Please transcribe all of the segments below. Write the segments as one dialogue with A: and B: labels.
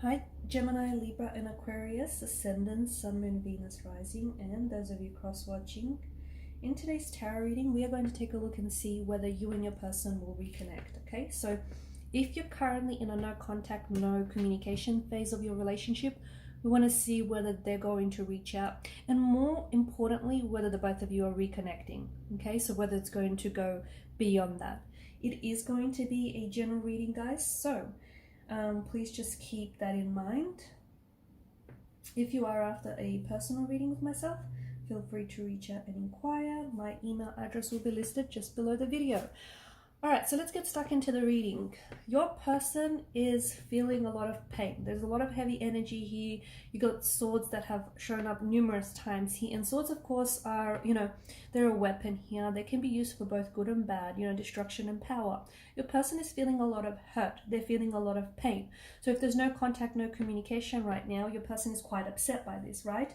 A: Hi, Gemini, Libra, and Aquarius, Ascendant, Sun, Moon, Venus, Rising, and those of you cross-watching. In today's tarot reading, we are going to take a look and see whether you and your person will reconnect, okay? So if you're currently in a no contact, no communication phase of your relationship, we want to see whether they're going to reach out, and more importantly, whether the both of you are reconnecting, okay? So whether it's going to go beyond that. It is going to be a general reading, guys, so please just keep that in mind. If you are after a personal reading with myself, feel free to reach out and inquire. My email address will be listed just below the video. Alright, so let's get stuck into the reading. Your person is feeling a lot of pain. There's a lot of heavy energy here. You got swords that have shown up numerous times here. And swords, of course, are, they're a weapon here. They can be used for both good and bad, destruction and power. Your person is feeling a lot of hurt. They're feeling a lot of pain. So if there's no contact, no communication right now, your person is quite upset by this, right?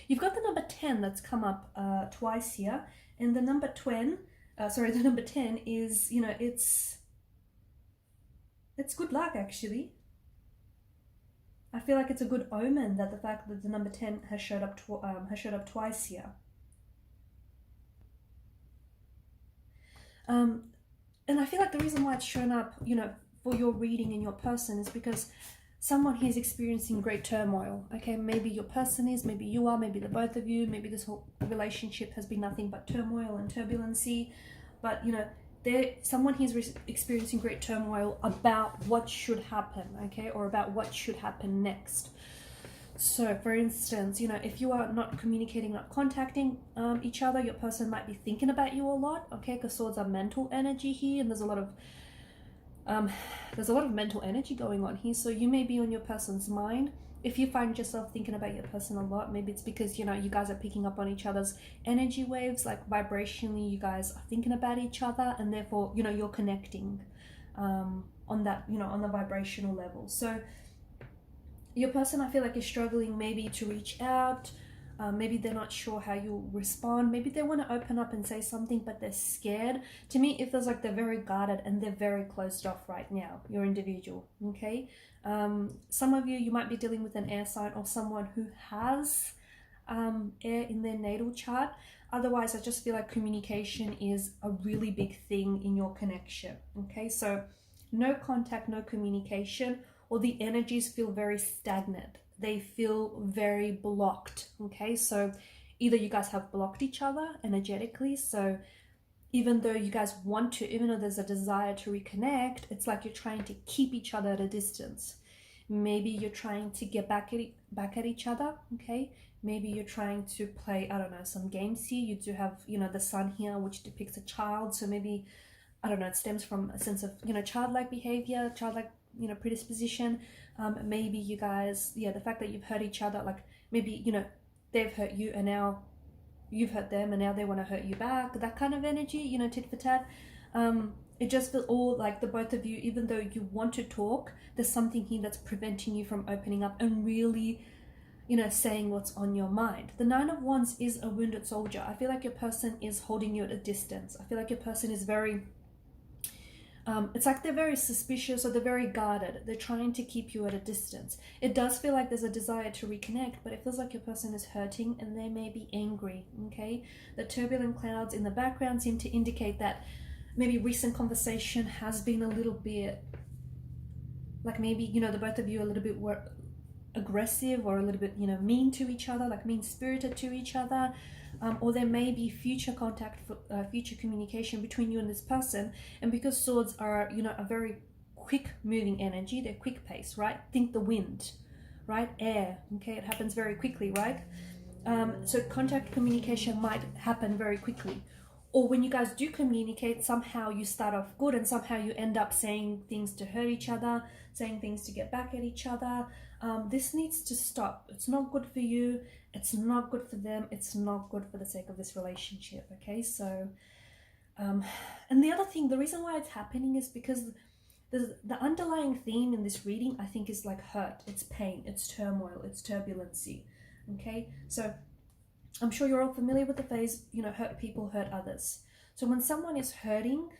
A: You've got the number 10 that's come up twice here. And the number 10, the number 10 is, it's good luck, actually. I feel like it's a good omen that the fact that the number 10 has showed up twice here. And I feel like the reason why it's shown up, for your reading in your person is because someone here is experiencing great turmoil, okay? Maybe your person is, maybe you are, maybe the both of you, maybe this whole relationship has been nothing but turmoil and turbulency, but, someone here is experiencing great turmoil about what should happen, okay? Or about what should happen next. So, for instance, if you are not communicating, not contacting each other, your person might be thinking about you a lot, okay? Because swords are mental energy here, and there's a lot of mental energy going on here, so you may be on your person's mind. If you find yourself thinking about your person a lot, maybe it's because you guys are picking up on each other's energy waves, like vibrationally you guys are thinking about each other, and therefore you're connecting on that, on the vibrational level. So your person, I feel like, is struggling maybe to reach out. Maybe they're not sure how you'll respond. Maybe they want to open up and say something, but they're scared. To me, it feels like they're very guarded and they're very closed off right now, your individual, okay? Some of you might be dealing with an air sign or someone who has air in their natal chart. Otherwise, I just feel like communication is a really big thing in your connection, okay? So no contact, no communication, or the energies feel very stagnant. They feel very blocked, okay? So either you guys have blocked each other energetically, so even though you guys want to, even though there's a desire to reconnect, it's like you're trying to keep each other at a distance. Maybe you're trying to get back at each other, okay? Maybe you're trying to play, I don't know, some games here. You do have, the sun here, which depicts a child, so maybe, I don't know, it stems from a sense of, childlike behavior, childlike, predisposition. Maybe you guys, the fact that you've hurt each other, like maybe, they've hurt you and now you've hurt them and now they want to hurt you back, that kind of energy, tit for tat. It just feels all like the both of you, even though you want to talk, there's something here that's preventing you from opening up and really, saying what's on your mind. The 9 of Wands is a wounded soldier. I feel like your person is holding you at a distance. I feel like your person is very, it's like they're very suspicious or they're very guarded. They're trying to keep you at a distance. It does feel like there's a desire to reconnect, but it feels like your person is hurting and they may be angry, okay? The turbulent clouds in the background seem to indicate that maybe recent conversation has been a little bit, like maybe, the both of you are a little bit aggressive or a little bit, mean to each other, like mean-spirited to each other. Or there may be future contact, future communication between you and this person. And because swords are, a very quick moving energy, they're quick pace, right? Think the wind, right? Air, okay? It happens very quickly, right? So contact communication might happen very quickly. Or when you guys do communicate, somehow you start off good and somehow you end up saying things to hurt each other, saying things to get back at each other. This needs to stop. It's not good for you. It's not good for them. It's not good for the sake of this relationship, okay? So, and the other thing, the reason why it's happening is because the underlying theme in this reading, I think, is like hurt. It's pain. It's turmoil. It's turbulency, okay? So I'm sure you're all familiar with the phrase, hurt people hurt others. So when someone is hurting,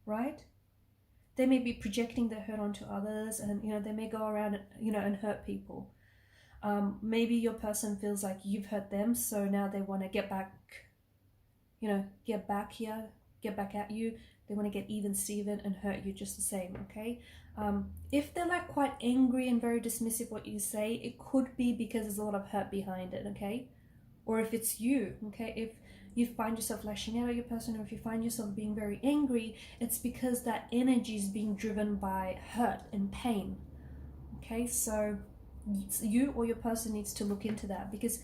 A: right, they may be projecting their hurt onto others, and they may go around and hurt people. Maybe your person feels like you've hurt them, so now they want to get back at you. They want to get even Steven and hurt you just the same. Okay, if they're like quite angry and very dismissive what you say, it could be because there's a lot of hurt behind it. Okay, or if it's you, okay, if you find yourself lashing out at your person, or if you find yourself being very angry, it's because that energy is being driven by hurt and pain. Okay, so you or your person needs to look into that, because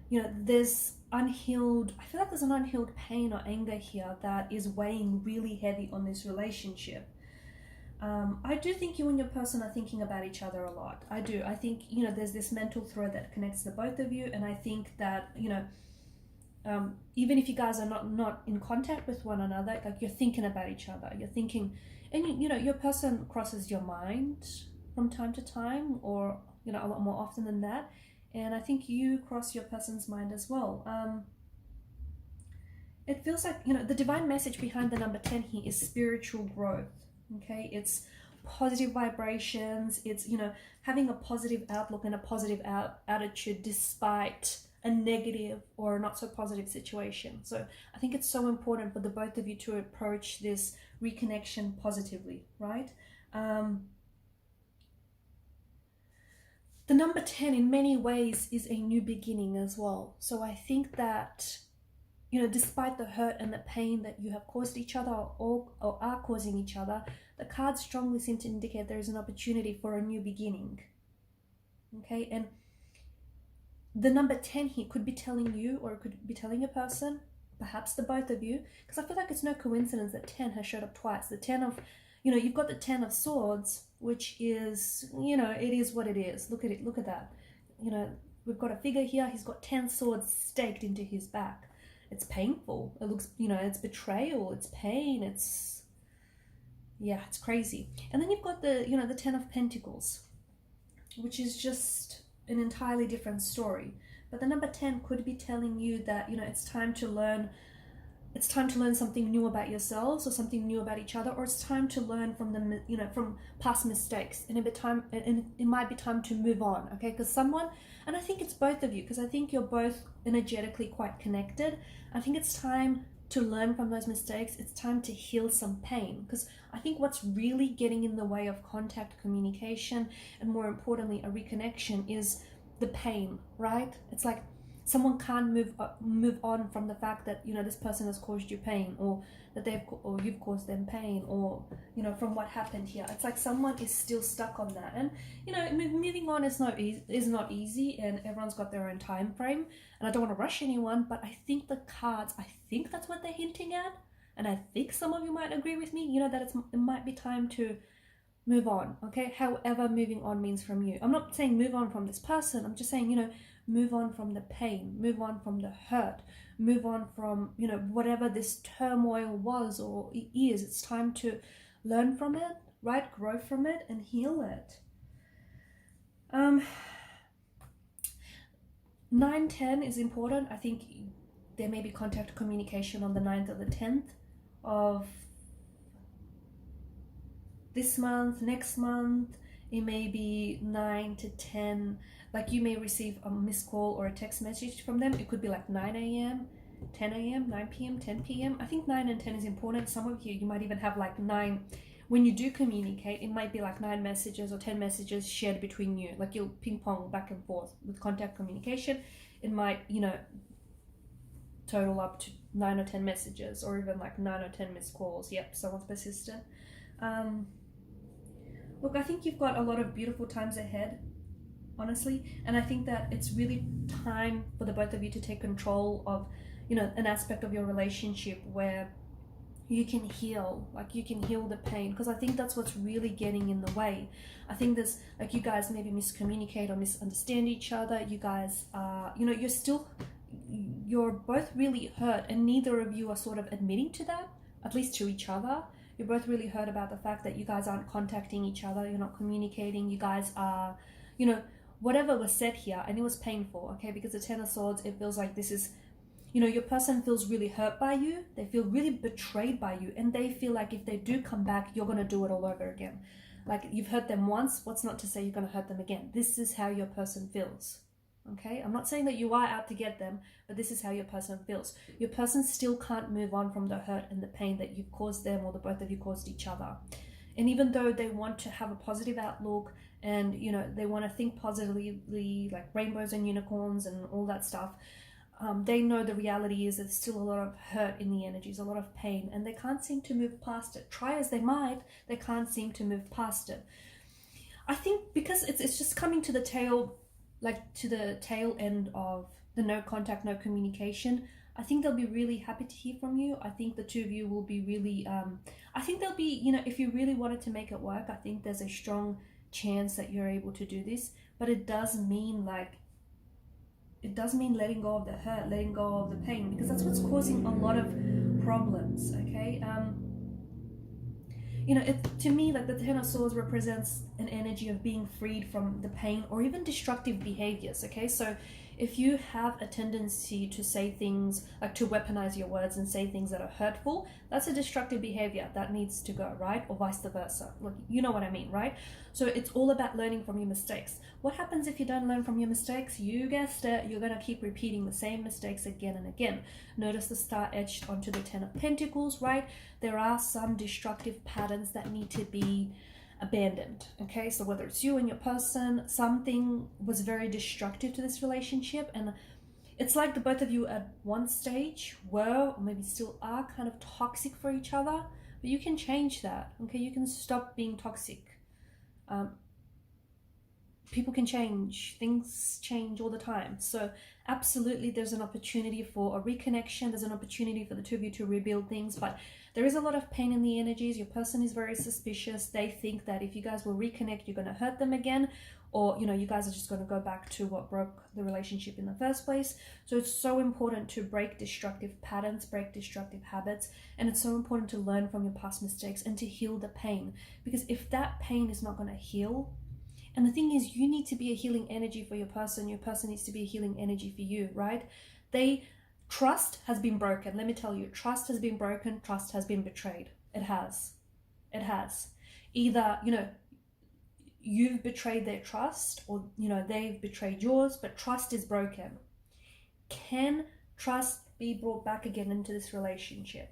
A: there's I feel like there's an unhealed pain or anger here that is weighing really heavy on this relationship. I do think you and your person are thinking about each other a lot. I do. I think there's this mental thread that connects the both of you, and I think that even if you guys are not in contact with one another, like, you're thinking about each other. You're thinking, and your person crosses your mind from time to time, or a lot more often than that. And I think you cross your person's mind as well. It feels like, the divine message behind the number 10 here is spiritual growth. Okay, it's positive vibrations. It's, having a positive outlook and a positive attitude despite a negative or not so positive situation. So I think it's so important for the both of you to approach this reconnection positively, right? The number 10 in many ways is a new beginning as well. So I think that, despite the hurt and the pain that you have caused each other or are causing each other, the cards strongly seem to indicate there is an opportunity for a new beginning. Okay, and the number 10 here could be telling you, or it could be telling a person, perhaps the both of you, because I feel like it's no coincidence that 10 has showed up twice. The 10 of, you've got the 10 of Swords, which is, it is what it is. Look at it, look at that. We've got a figure here, he's got 10 swords staked into his back. It's painful. It looks, it's betrayal, it's pain, it's crazy. And then you've got the, the 10 of Pentacles, which is just an entirely different story. But the number 10 could be telling you that, it's time to learn something new about yourselves, or something new about each other, or it's time to learn from from past mistakes, and it might be time to move on. Okay, because someone, and I think it's both of you, because I think you're both energetically quite connected. I think it's time to learn from those mistakes. It's time to heal some pain, because I think what's really getting in the way of contact, communication, and more importantly a reconnection is the pain, right? It's like someone can't move on from the fact that this person has caused you pain, or that you've caused them pain, or from what happened here. It's like someone is still stuck on that, and moving on is not easy, and everyone's got their own time frame, and I don't want to rush anyone, but I think the cards, I think that's what they're hinting at, and I think some of you might agree with me, that it might be time to move on. Okay, however moving on means from you. I'm not saying move on from this person, I'm just saying move on from the pain, move on from the hurt, move on from whatever this turmoil was or is. It's time to learn from it, right? Grow from it and heal it. 9-10 is important. I think there may be contact communication on the 9th or the 10th of this month, next month. It may be 9 to 10. Like, you may receive a missed call or a text message from them. It could be like 9 a.m., 10 a.m., 9 p.m., 10 p.m. I think 9 and 10 is important. Some of you might even have like 9. When you do communicate, it might be like 9 messages or 10 messages shared between you. Like, you'll ping pong back and forth with contact communication. It might, total up to 9 or 10 messages, or even like 9 or 10 missed calls. Yep, someone's persistent. Look, I think you've got a lot of beautiful times ahead, honestly, and I think that it's really time for the both of you to take control of, an aspect of your relationship where you can heal, like you can heal the pain, because I think that's what's really getting in the way. I think there's, like, you guys maybe miscommunicate or misunderstand each other. You guys are, you're both really hurt, and neither of you are sort of admitting to that, at least to each other. You're both really hurt about the fact that you guys aren't contacting each other, you're not communicating, you guys are, whatever was said here, and it was painful, okay, because the 10 of Swords, it feels like this is, you know, your person feels really hurt by you, they feel really betrayed by you, and they feel like if they do come back, you're going to do it all over again. Like, you've hurt them once, what's not to say you're going to hurt them again? This is how your person feels. Okay, I'm not saying that you are out to get them, but this is how your person feels. Your person still can't move on from the hurt and the pain that you've caused them, or the both of you caused each other. And even though they want to have a positive outlook, and you know, they want to think positively, like rainbows and unicorns and all that stuff, they know the reality is there's still a lot of hurt in the energies, a lot of pain, and they can't seem to move past it. Try as they might, they can't seem to move past it. I think because it's just coming to the tail, like to the tail end of the no contact, no communication. I think they'll be really happy to hear from you. I think the two of you will be really, I think they'll be, you know, if you really wanted to make it work, I think there's a strong chance that you're able to do this. But it does mean letting go of the hurt, letting go of the pain, because that's what's causing a lot of problems, okay? You know, to me, like the Ten of Swords represents an energy of being freed from the pain or even destructive behaviors, okay? So if you have a tendency to say things, like to weaponize your words and say things that are hurtful, that's a destructive behavior that needs to go, right? Or vice versa. Look, you know what I mean, right? So it's all about learning from your mistakes. What happens if you don't learn from your mistakes? You guessed it, you're going to keep repeating the same mistakes again and again. Notice the star etched onto the Ten of Pentacles, right? There are some destructive patterns that need to be abandoned, okay? So whether it's you and your person, something was very destructive to this relationship, and it's like the both of you at one stage were, or maybe still are, kind of toxic for each other, but you can change that, okay? You can stop being toxic. People can change, things change all the time. So absolutely there's an opportunity for a reconnection, there's an opportunity for the two of you to rebuild things, but there is a lot of pain in the energies. Your person is very suspicious. They think that if you guys will reconnect, you're going to hurt them again, or, you know, you guys are just going to go back to what broke the relationship in the first place. So it's so important to break destructive patterns, break destructive habits, and it's so important to learn from your past mistakes and to heal the pain, because if that pain is not going to heal, and the thing is, you need to be a healing energy for your person needs to be a healing energy for you, right? Trust has been broken. Let me tell you, trust has been broken, trust has been betrayed. It has. Either, you know, you've betrayed their trust, or, you know, they've betrayed yours, but trust is broken. Can trust be brought back again into this relationship?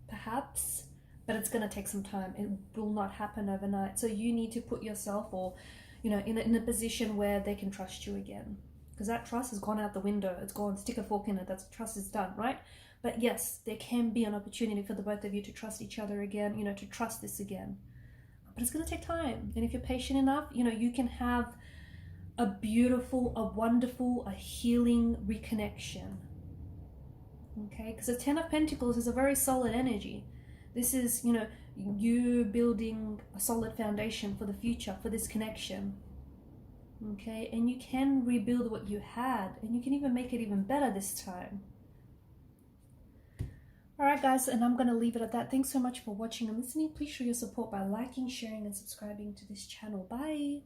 A: Perhaps, but it's going to take some time. It will not happen overnight. So you need to put yourself, or, you know, in a position where they can trust you again, because that trust has gone out the window. It's gone. Stick a fork in it. That's trust is done, right? But yes, there can be an opportunity for the both of you to trust each other again, you know, to trust this again. But it's going to take time. And if you're patient enough, you know, you can have a beautiful, a wonderful, a healing reconnection. Okay? Because the Ten of Pentacles is a very solid energy. This is, you know, you building a solid foundation for the future, for this connection. Okay? And you can rebuild what you had, and you can even make it even better this time. Alright guys, and I'm going to leave it at that. Thanks so much for watching and listening. Please show your support by liking, sharing, and subscribing to this channel. Bye!